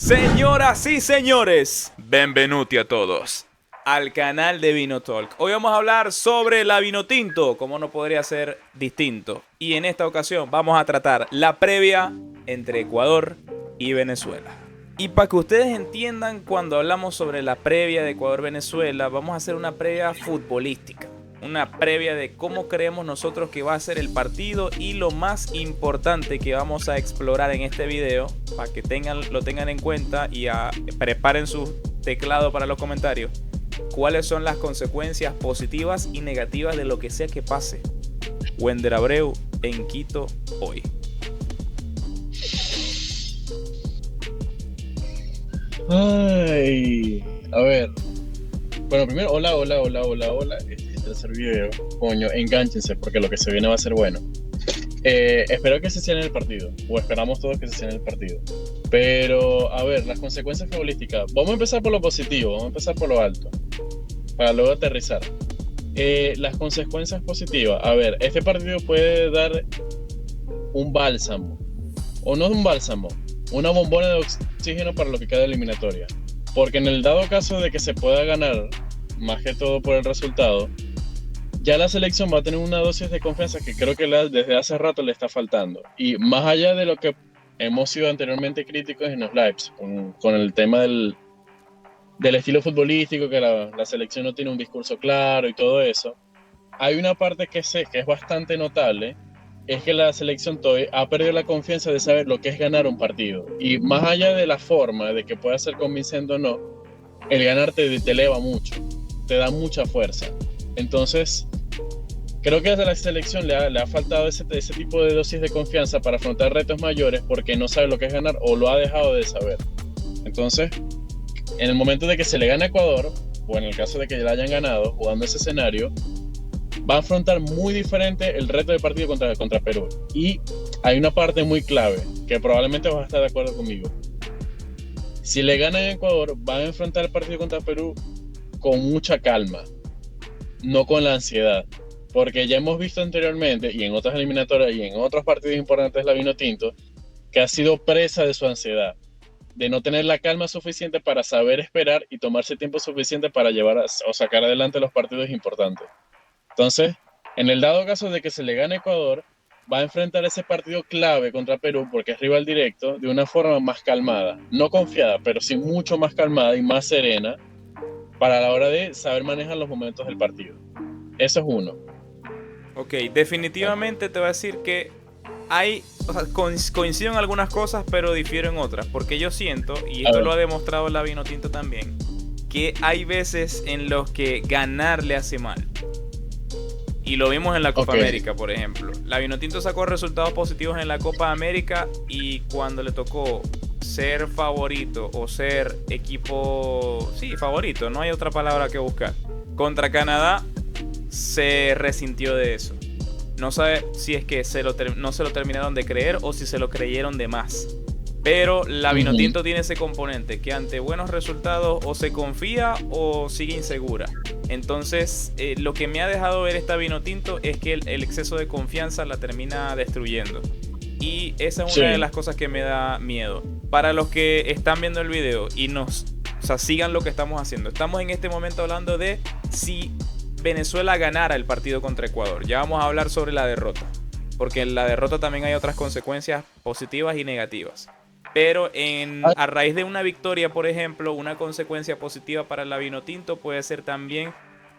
Señoras y señores, benvenuti a todos al canal de Vino Talk. Hoy vamos a hablar sobre la vino tinto, como no podría ser distinto. Y en esta ocasión vamos a tratar la previa entre Ecuador y Venezuela. Y para que ustedes entiendan, cuando hablamos sobre la previa de Ecuador-Venezuela, vamos a hacer una previa futbolística. Una previa de cómo creemos nosotros que va a ser el partido y lo más importante que vamos a explorar en este video, para que lo tengan en cuenta y preparen su teclado para los comentarios. ¿Cuáles son las consecuencias positivas y negativas de lo que sea que pase? Wender Abreu en Quito hoy. Ay, a ver. Bueno, primero, hola. Este es el tercer video. Coño, enganchense porque lo que se viene va a ser bueno. Espero que se cierre el partido, o esperamos todos que se cierre el partido. Pero, a ver, las consecuencias futbolísticas. Vamos a empezar por lo positivo, vamos a empezar por lo alto, para luego aterrizar. Las consecuencias positivas. A ver, este partido puede dar un bálsamo, o no un bálsamo, una bombona de oxígeno para lo que queda de eliminatoria. Porque en el dado caso de que se pueda ganar, más que todo por el resultado, ya la selección va a tener una dosis de confianza que creo que desde hace rato le está faltando. Y más allá de lo que hemos sido anteriormente críticos en los lives, con el tema del estilo futbolístico, que la selección no tiene un discurso claro y todo eso, hay una parte que sé que es bastante notable, es que la selección todavía ha perdido la confianza de saber lo que es ganar un partido. Y más allá de la forma de que pueda ser convincente o no, el ganar te eleva mucho, te da mucha fuerza. Entonces, creo que a la selección le ha faltado ese tipo de dosis de confianza para afrontar retos mayores porque no sabe lo que es ganar o lo ha dejado de saber. Entonces, en el momento de que se le gane a Ecuador, o en el caso de que ya hayan ganado jugando ese escenario, va a afrontar muy diferente el reto del partido contra Perú. Y hay una parte muy clave, que probablemente vas a estar de acuerdo conmigo. Si le ganan a Ecuador, van a enfrentar el partido contra Perú con mucha calma, no con la ansiedad. Porque ya hemos visto anteriormente, y en otras eliminatorias y en otros partidos importantes de la Vinotinto, que ha sido presa de su ansiedad, de no tener la calma suficiente para saber esperar y tomarse tiempo suficiente para llevar o sacar adelante los partidos importantes. Entonces, en el dado caso de que se le gane a Ecuador, va a enfrentar ese partido clave contra Perú, porque es rival directo, de una forma más calmada. No confiada, pero sí mucho más calmada y más serena para la hora de saber manejar los momentos del partido. Eso es uno. Ok, definitivamente te voy a decir que coincido en algunas cosas, pero difiero en otras. Porque yo siento, y esto lo ha demostrado la Vinotinto también, que hay veces en los que ganar le hace mal. Y lo vimos en la Copa América, por ejemplo. La Vinotinto sacó resultados positivos en la Copa América y cuando le tocó ser favorito o ser equipo, sí, favorito, no hay otra palabra que buscar, contra Canadá, se resintió de eso. No sabe si es que no se lo terminaron de creer o si se lo creyeron de más. Pero la Vinotinto tiene ese componente que ante buenos resultados o se confía o sigue insegura. Entonces, lo que me ha dejado ver esta Vinotinto es que el exceso de confianza la termina destruyendo. Y esa es una de las cosas que me da miedo. Para los que están viendo el video y sigan lo que estamos haciendo. Estamos en este momento hablando de si Venezuela ganara el partido contra Ecuador. Ya vamos a hablar sobre la derrota. Porque en la derrota también hay otras consecuencias positivas y negativas. Pero a raíz de una victoria, por ejemplo, una consecuencia positiva para la Vinotinto puede ser también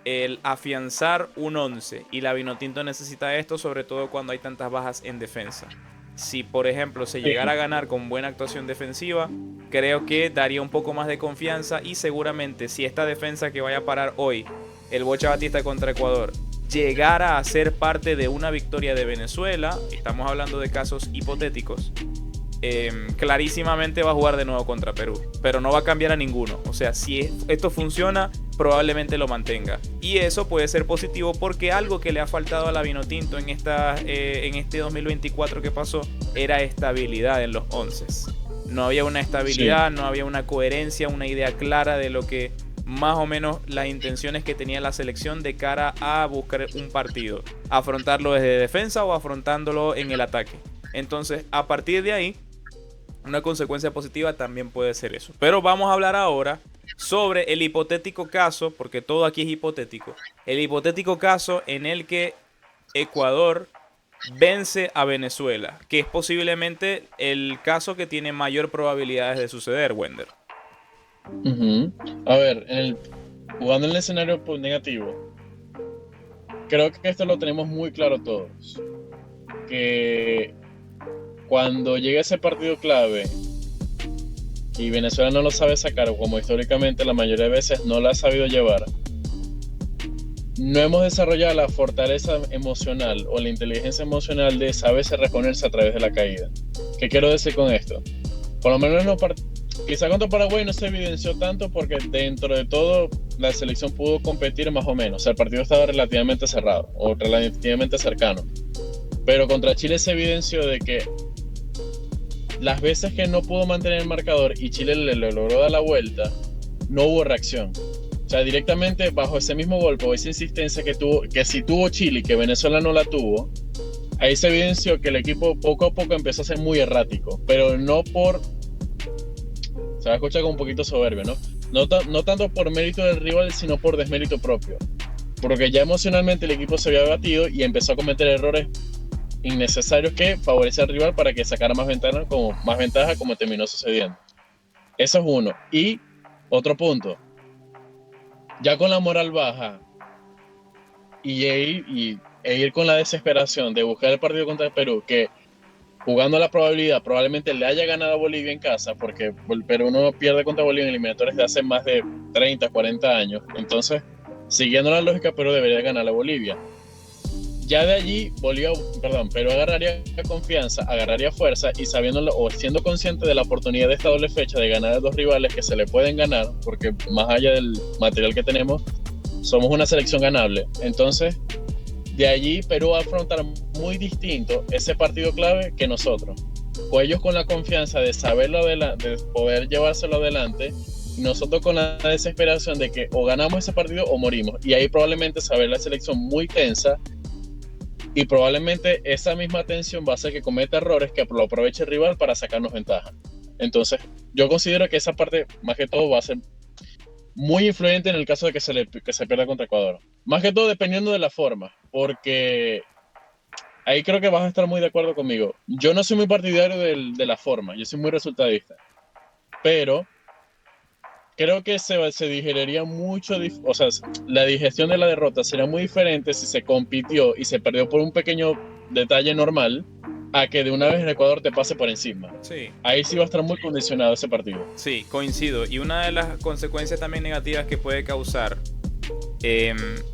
el afianzar un 11. Y la Vinotinto necesita esto, sobre todo cuando hay tantas bajas en defensa. Si, por ejemplo, se llegara a ganar con buena actuación defensiva, creo que daría un poco más de confianza. Y seguramente si esta defensa que vaya a parar hoy, el Bocha Batista contra Ecuador, llegara a ser parte de una victoria de Venezuela, estamos hablando de casos hipotéticos, clarísimamente va a jugar de nuevo contra Perú, pero no va a cambiar a ninguno. O sea, si esto funciona, probablemente lo mantenga, y eso puede ser positivo porque algo que le ha faltado a la Vinotinto en este 2024 que pasó era estabilidad en los 11. No había una estabilidad, no había una coherencia, una idea clara de lo que más o menos las intenciones que tenía la selección de cara a buscar un partido, afrontarlo desde defensa o afrontándolo en el ataque. Entonces, a partir de ahí, Una consecuencia positiva también puede ser eso. Pero vamos a hablar ahora sobre el hipotético caso, porque todo aquí es hipotético. El hipotético caso en el que Ecuador vence a Venezuela, que es posiblemente el caso que tiene mayor probabilidades de suceder, Wender. A ver, jugando en el escenario negativo, creo que esto lo tenemos muy claro todos. Que cuando llega ese partido clave y Venezuela no lo sabe sacar, como históricamente la mayoría de veces no lo ha sabido llevar, no hemos desarrollado la fortaleza emocional o la inteligencia emocional de saberse reponerse a través de la caída. ¿Qué quiero decir con esto? Por lo menos quizá contra Paraguay no se evidenció tanto porque dentro de todo la selección pudo competir más o menos. O sea, el partido estaba relativamente cerrado o relativamente cercano. Pero contra Chile se evidenció de que las veces que no pudo mantener el marcador y Chile le logró dar la vuelta, no hubo reacción. O sea, directamente bajo ese mismo golpe o esa insistencia que sí tuvo Chile y que Venezuela no la tuvo, ahí se evidenció que el equipo poco a poco empezó a ser muy errático, pero no por... Se va a escuchar como un poquito soberbio, ¿no? No tanto por mérito del rival, sino por desmérito propio. Porque ya emocionalmente el equipo se había batido y empezó a cometer errores innecesarios que favorecían al rival para que sacara más ventaja como terminó sucediendo. Eso es uno. Y otro punto. Ya con la moral baja y ir con la desesperación de buscar el partido contra el Perú, que jugando a la probabilidad probablemente le haya ganado a Bolivia en casa, porque el Perú no pierde contra Bolivia en eliminatorias de hace más de 30, 40 años. Entonces, siguiendo la lógica, Perú debería ganar a Bolivia. Ya de allí, Perú agarraría confianza, agarraría fuerza y sabiéndolo o siendo consciente de la oportunidad de esta doble fecha de ganar a dos rivales que se le pueden ganar, porque más allá del material que tenemos, somos una selección ganable. Entonces, de allí Perú va a afrontar muy distinto ese partido clave que nosotros. O ellos con la confianza de saberlo de poder llevárselo adelante, y nosotros con la desesperación de que o ganamos ese partido o morimos. Y ahí probablemente se va a ver la selección muy tensa. Y probablemente esa misma tensión va a hacer que cometa errores que lo aproveche el rival para sacarnos ventaja. Entonces, yo considero que esa parte, más que todo, va a ser muy influyente en el caso de que se pierda contra Ecuador. Más que todo dependiendo de la forma, porque ahí creo que vas a estar muy de acuerdo conmigo. Yo no soy muy partidario de la forma, yo soy muy resultadista. Pero creo que se digeriría mucho, o sea, la digestión de la derrota sería muy diferente si se compitió y se perdió por un pequeño detalle normal a que de una vez el Ecuador te pase por encima. Sí. Ahí sí va a estar muy condicionado ese partido. Sí, coincido. Y una de las consecuencias también negativas que puede causar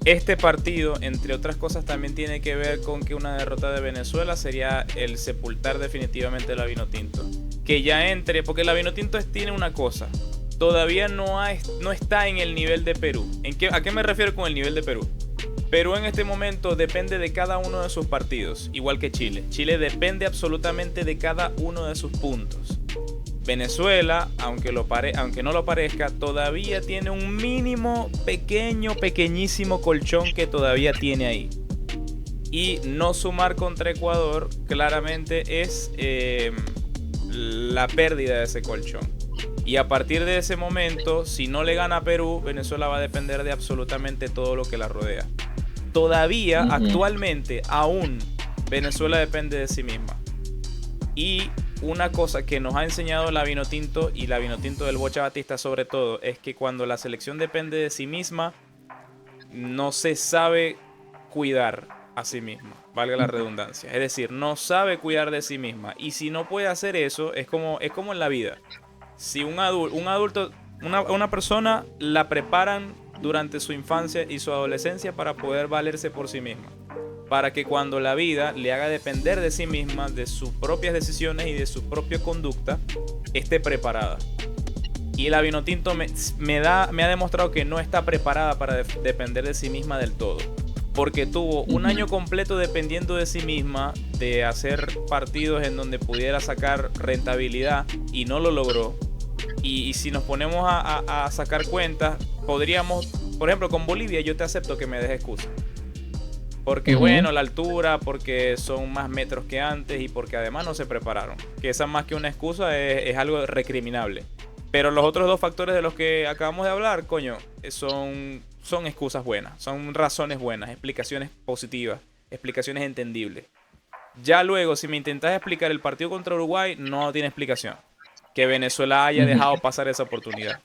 este partido, entre otras cosas, también tiene que ver con que una derrota de Venezuela sería el sepultar definitivamente la Vinotinto. Que ya porque la Vinotinto tiene una cosa. Todavía no está en el nivel de Perú. ¿A qué me refiero con el nivel de Perú? Perú en este momento depende de cada uno de sus partidos, igual que Chile. Chile depende absolutamente de cada uno de sus puntos. Venezuela, aunque no lo parezca, todavía tiene un mínimo, pequeñísimo colchón que todavía tiene ahí. Y no sumar contra Ecuador claramente es la pérdida de ese colchón. Y a partir de ese momento, si no le gana a Perú, Venezuela va a depender de absolutamente todo lo que la rodea. Todavía, actualmente, aún, Venezuela depende de sí misma. Y una cosa que nos ha enseñado la Vinotinto y la Vinotinto del Bocha Batista sobre todo, es que cuando la selección depende de sí misma, no se sabe cuidar a sí misma, valga la redundancia. Es decir, no sabe cuidar de sí misma. Y si no puede hacer eso, es como en la vida. Si una persona la preparan durante su infancia y su adolescencia para poder valerse por sí misma, para que cuando la vida le haga depender de sí misma, de sus propias decisiones y de su propia conducta, esté preparada. Y la Vinotinto me ha demostrado que no está preparada para depender de sí misma del todo, porque tuvo un año completo dependiendo de sí misma, de hacer partidos en donde pudiera sacar rentabilidad y no lo logró. Y si nos ponemos a sacar cuentas, podríamos, por ejemplo, con Bolivia yo te acepto que me des excusa. Porque bueno, la altura, porque son más metros que antes y porque además no se prepararon. Que esa más que una excusa es algo recriminable. Pero los otros dos factores de los que acabamos de hablar, coño, son excusas buenas, son razones buenas, explicaciones positivas, explicaciones entendibles. Ya luego, si me intentas explicar el partido contra Uruguay, no tiene explicación. Que Venezuela haya dejado pasar esa oportunidad.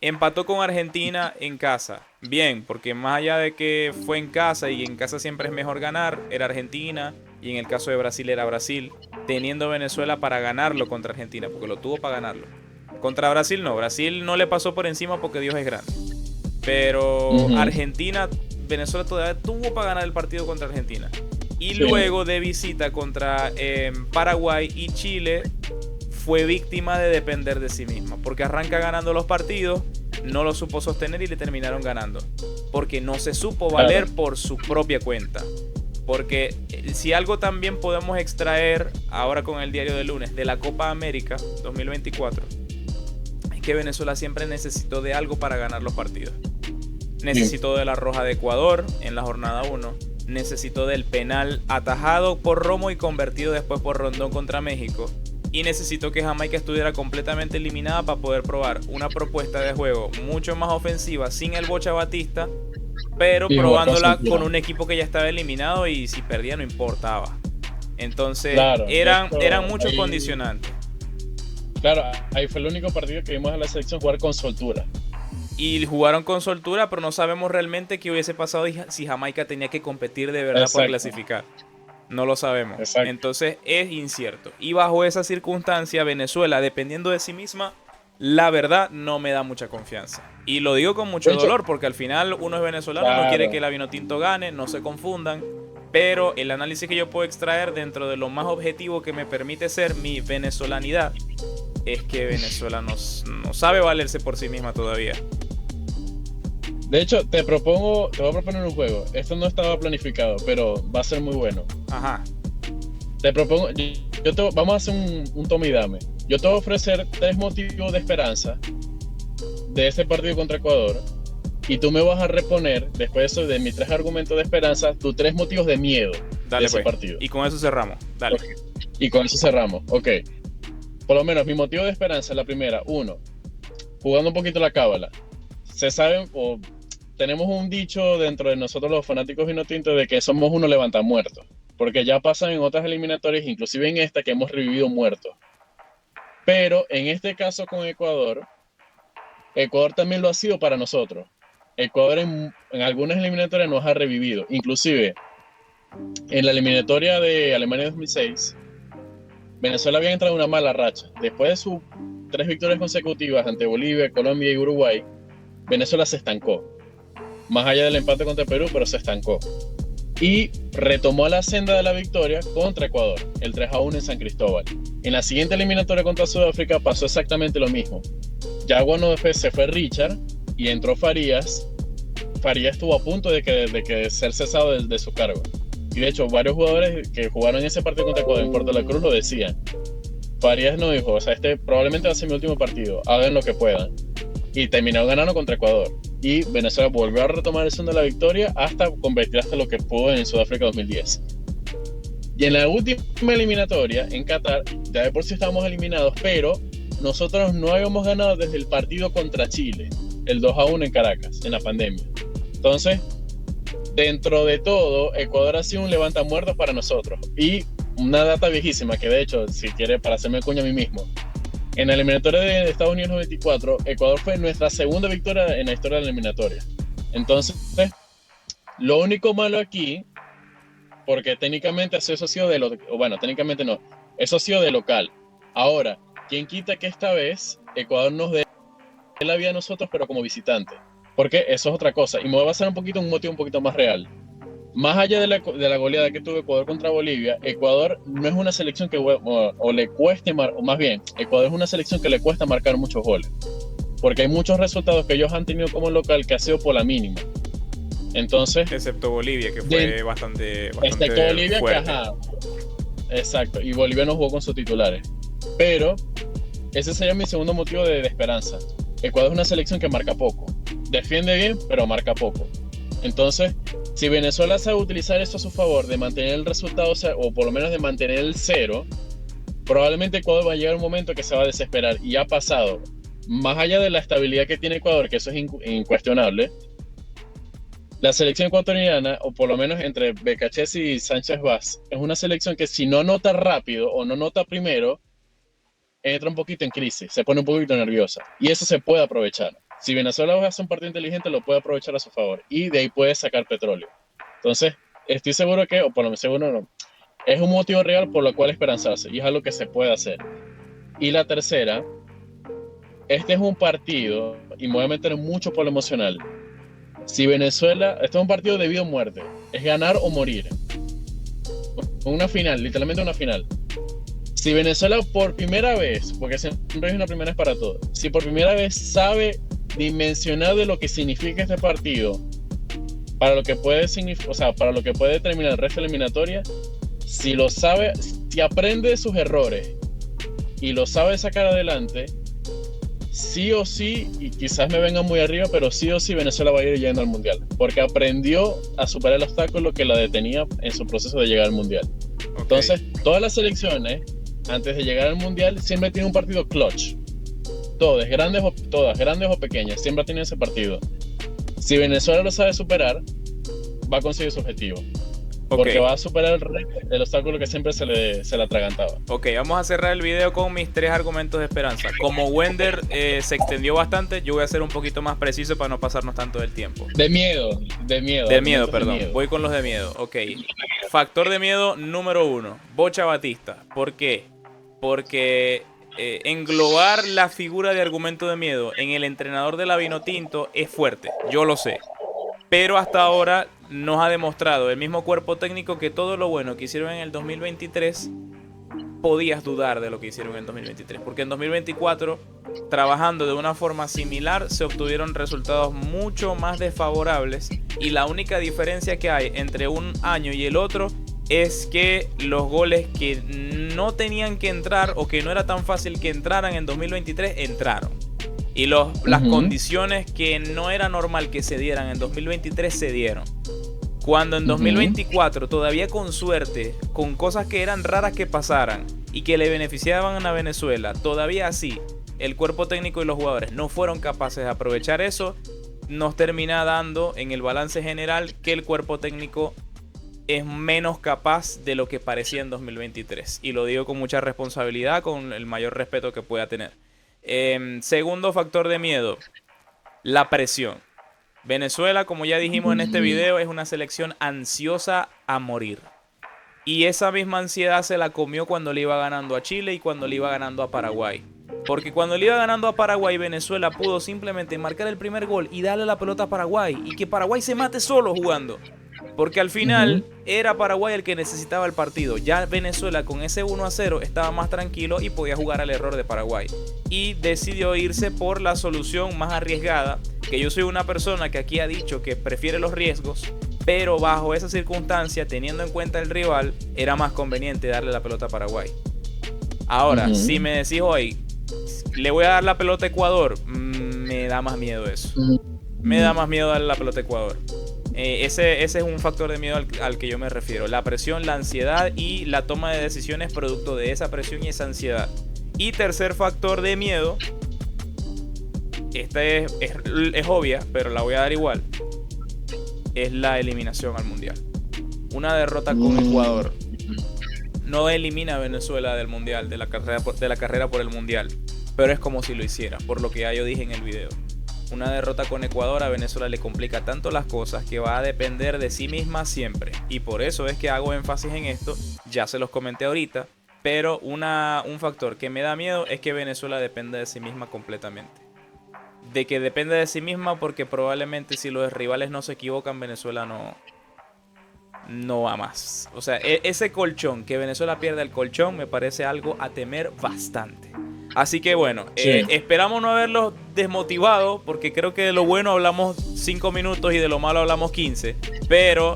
Empató con Argentina en casa. Bien, porque más allá de que fue en casa y en casa siempre es mejor ganar, era Argentina y en el caso de Brasil era Brasil, teniendo Venezuela para ganarlo contra Argentina, porque lo tuvo para ganarlo. Contra Brasil no le pasó por encima porque Dios es grande. Pero Argentina, Venezuela todavía tuvo para ganar el partido contra Argentina. Y luego de visita contra Paraguay y Chile, fue víctima de depender de sí misma, porque arranca ganando los partidos, no lo supo sostener y le terminaron ganando, porque no se supo valer por su propia cuenta. Porque si algo también podemos extraer ahora con el diario de lunes de la Copa América 2024, es que Venezuela siempre necesitó de algo para ganar los partidos. Necesitó de la roja de Ecuador en la jornada 1, necesitó del penal atajado por Romo y convertido después por Rondón contra México, y necesitó que Jamaica estuviera completamente eliminada para poder probar una propuesta de juego mucho más ofensiva sin el Bocha Batista, pero probándola con un equipo que ya estaba eliminado y si perdía no importaba. Entonces eran muchos condicionantes. Claro, ahí fue el único partido que vimos a la selección jugar con soltura. Y jugaron con soltura, pero no sabemos realmente qué hubiese pasado si Jamaica tenía que competir de verdad por clasificar. No lo sabemos. Exacto. Entonces es incierto. Y bajo esa circunstancia, Venezuela, dependiendo de sí misma, la verdad no me da mucha confianza. Y lo digo con mucho dolor, porque al final uno es venezolano, no quiere que la Vinotinto gane, no se confundan. Pero el análisis que yo puedo extraer dentro de lo más objetivo que me permite ser mi venezolanidad es que Venezuela no sabe valerse por sí misma todavía. De hecho, te voy a proponer un juego. Esto no estaba planificado, pero va a ser muy bueno. Ajá. Te propongo, vamos a hacer un toma y dame. Yo te voy a ofrecer 3 motivos de esperanza de este partido contra Ecuador, y tú me vas a reponer, después de eso, de mis 3 argumentos de esperanza, tus 3 motivos de miedo de ese partido. Y con eso cerramos. Dale. Okay. Y con eso cerramos. Ok. Por lo menos mi motivo de esperanza es la primera. 1, jugando un poquito la cábala. Se sabe, o tenemos un dicho dentro de nosotros los fanáticos vinotintos de que somos unos levantamuertos, porque ya pasan en otras eliminatorias, inclusive en esta, que hemos revivido muertos. Pero en este caso con Ecuador también lo ha sido para nosotros. Ecuador en algunas eliminatorias nos ha revivido, inclusive en la eliminatoria de Alemania 2006, Venezuela había entrado en una mala racha. Después de sus 3 victorias consecutivas ante Bolivia, Colombia y Uruguay, Venezuela se estancó. Más allá del empate contra Perú, pero se estancó. Y retomó la senda de la victoria contra Ecuador, el 3-1 en San Cristóbal. En la siguiente eliminatoria contra Sudáfrica pasó exactamente lo mismo. Ya cuando después se fue Richard y entró Farías, Farías estuvo a punto de que ser cesado de su cargo. Y de hecho, varios jugadores que jugaron ese partido contra Ecuador en Puerto La Cruz lo decían. Farías no dijo, o sea, este probablemente va a ser mi último partido, hagan lo que puedan. Y terminaron ganando contra Ecuador. Y Venezuela volvió a retomar el son de la victoria hasta convertir hasta lo que pudo en Sudáfrica 2010. Y en la última eliminatoria, en Qatar, ya de por sí estábamos eliminados, pero nosotros no habíamos ganado desde el partido contra Chile, el 2-1 en Caracas, en la pandemia. Entonces, dentro de todo, Ecuador ha sido un levantamuertos para nosotros. Y una data viejísima, que de hecho, si quiere, para hacerme cuña a mí mismo, en la eliminatoria de Estados Unidos 94, Ecuador fue nuestra segunda victoria en la historia de la eliminatoria. Entonces, lo único malo aquí, porque técnicamente eso ha sido técnicamente no, eso ha sido de local. Ahora, ¿quién quita que esta vez Ecuador nos dé la vida a nosotros, pero como visitante? Porque eso es otra cosa. Y me voy a basar un motivo un poquito más real. Más allá de la goleada que tuvo Ecuador contra Bolivia, Ecuador no es una selección que le cueste, o más bien, Ecuador es una selección que le cuesta marcar muchos goles. Porque hay muchos resultados que ellos han tenido como local que ha sido por la mínima. Entonces, excepto Bolivia, que fue bastante excepto Bolivia, fuerte. Que ajá. Exacto, y Bolivia no jugó con sus titulares. Pero ese sería mi segundo motivo de esperanza. Ecuador es una selección que marca poco. Defiende bien, pero marca poco. Entonces, Si Venezuela sabe utilizar esto a su favor, de mantener el resultado, o por lo menos de mantener el cero, probablemente Ecuador va a llegar un momento que se va a desesperar. Y ha pasado. Más allá de la estabilidad que tiene Ecuador, que eso es incuestionable, la selección ecuatoriana, o por lo menos entre Becachese y Sánchez Vaz, es una selección que si no nota rápido o no nota primero, entra un poquito en crisis, se pone un poquito nerviosa. Y eso se puede aprovechar. Si Venezuela hace un partido inteligente, lo puede aprovechar a su favor. Y de ahí puede sacar petróleo. Entonces, estoy seguro que, o por lo menos seguro no, es un motivo real por lo cual esperanzarse. Y es algo que se puede hacer. Y la tercera, este es un partido, y me voy a meter mucho por lo emocional. Si Venezuela, este es un partido de vida o muerte, es ganar o morir. Una final, literalmente una final. Si Venezuela por primera vez, porque siempre es una primera vez para todo, si por primera vez sabe dimensionar de lo que significa este partido, para lo que puede significar, o sea, para lo que puede determinar el resto de la eliminatoria, si lo sabe, si aprende de sus errores y lo sabe sacar adelante, sí o sí, y quizás me venga muy arriba, pero sí o sí Venezuela va a ir yendo al Mundial, porque aprendió a superar el obstáculo que la detenía en su proceso de llegar al Mundial. Okay. Entonces, todas las selecciones, antes de llegar al Mundial, siempre tienen un partido clutch. Todas, grandes o pequeñas, siempre tienen ese partido. Si Venezuela lo sabe superar, va a conseguir su objetivo. Porque va a superar el obstáculo que siempre se le atragantaba. Ok, vamos a cerrar el video con mis 3 argumentos de esperanza. Como Wender se extendió bastante, yo voy a ser un poquito más preciso para no pasarnos tanto del tiempo. De miedo. Voy con los de miedo. Ok. Factor de miedo número 1. Bocha Batista. ¿Por qué? Porque englobar la figura de argumento de miedo en el entrenador de la Vinotinto es fuerte. Yo lo sé. Pero hasta ahora nos ha demostrado el mismo cuerpo técnico que todo lo bueno que hicieron en el 2023 podías dudar de lo que hicieron en el 2023, porque en 2024 trabajando de una forma similar se obtuvieron resultados mucho más desfavorables, y la única diferencia que hay entre un año y el otro es que los goles que no tenían que entrar o que no era tan fácil que entraran en 2023 entraron. Y las condiciones que no era normal que se dieran en 2023 se dieron. Cuando en 2024, todavía con suerte, con cosas que eran raras que pasaran y que le beneficiaban a Venezuela, todavía así, el cuerpo técnico y los jugadores no fueron capaces de aprovechar eso, nos termina dando en el balance general que el cuerpo técnico es menos capaz de lo que parecía en 2023. Y lo digo con mucha responsabilidad, con el mayor respeto que pueda tener. Segundo factor de miedo, la presión. Venezuela, como ya dijimos en este video, es una selección ansiosa a morir. Y esa misma ansiedad se la comió cuando le iba ganando a Chile y cuando le iba ganando a Paraguay. Porque cuando le iba ganando a Paraguay, Venezuela pudo simplemente marcar el primer gol y darle la pelota a Paraguay. Y que Paraguay se mate solo jugando. Porque al final era Paraguay el que necesitaba el partido. Ya Venezuela con ese 1-0 estaba más tranquilo y podía jugar al error de Paraguay. Y decidió irse por la solución más arriesgada. Que yo soy una persona que aquí ha dicho que prefiere los riesgos. Pero bajo esa circunstancia, teniendo en cuenta el rival, era más conveniente darle la pelota a Paraguay. Ahora, si me decís hoy, le voy a dar la pelota a Ecuador, me da más miedo eso. Me da más miedo darle la pelota a Ecuador. Ese es un factor de miedo al que yo me refiero. La presión, la ansiedad y la toma de decisiones producto de esa presión y esa ansiedad. Y tercer factor de miedo, esta es obvia, pero la voy a dar igual, es la eliminación al Mundial. Una derrota con Ecuador no elimina a Venezuela del Mundial, de la carrera por el Mundial, pero es como si lo hiciera, por lo que ya yo dije en el video. Una derrota con Ecuador a Venezuela le complica tanto las cosas que va a depender de sí misma siempre. Y por eso es que hago énfasis en esto, ya se los comenté ahorita, pero un factor que me da miedo es que Venezuela dependa de sí misma completamente. De que depende de sí misma porque probablemente si los rivales no se equivocan, Venezuela no va más. O sea, ese colchón, que Venezuela pierda el colchón, me parece algo a temer bastante. Así que bueno, esperamos no haberlos desmotivado porque creo que de lo bueno hablamos 5 minutos y de lo malo hablamos 15. Pero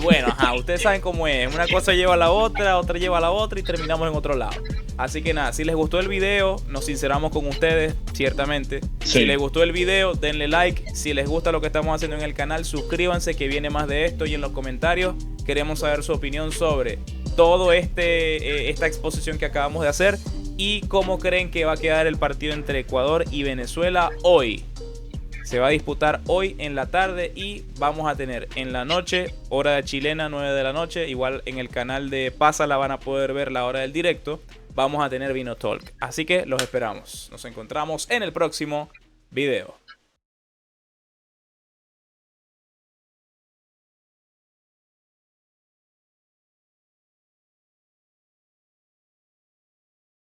bueno, ustedes saben cómo es. Una cosa lleva a la otra, otra lleva a la otra y terminamos en otro lado. Así que nada, si les gustó el video, nos sinceramos con ustedes, ciertamente. Sí. Si les gustó el video, denle like. Si les gusta lo que estamos haciendo en el canal, suscríbanse que viene más de esto. Y en los comentarios queremos saber su opinión sobre todo esta exposición que acabamos de hacer y cómo creen que va a quedar el partido entre Ecuador y Venezuela hoy. Se va a disputar hoy en la tarde y vamos a tener en la noche, hora chilena, 9 de la noche. Igual en el canal de Pásala van a poder ver la hora del directo. Vamos a tener Vino Talk. Así que los esperamos. Nos encontramos en el próximo video.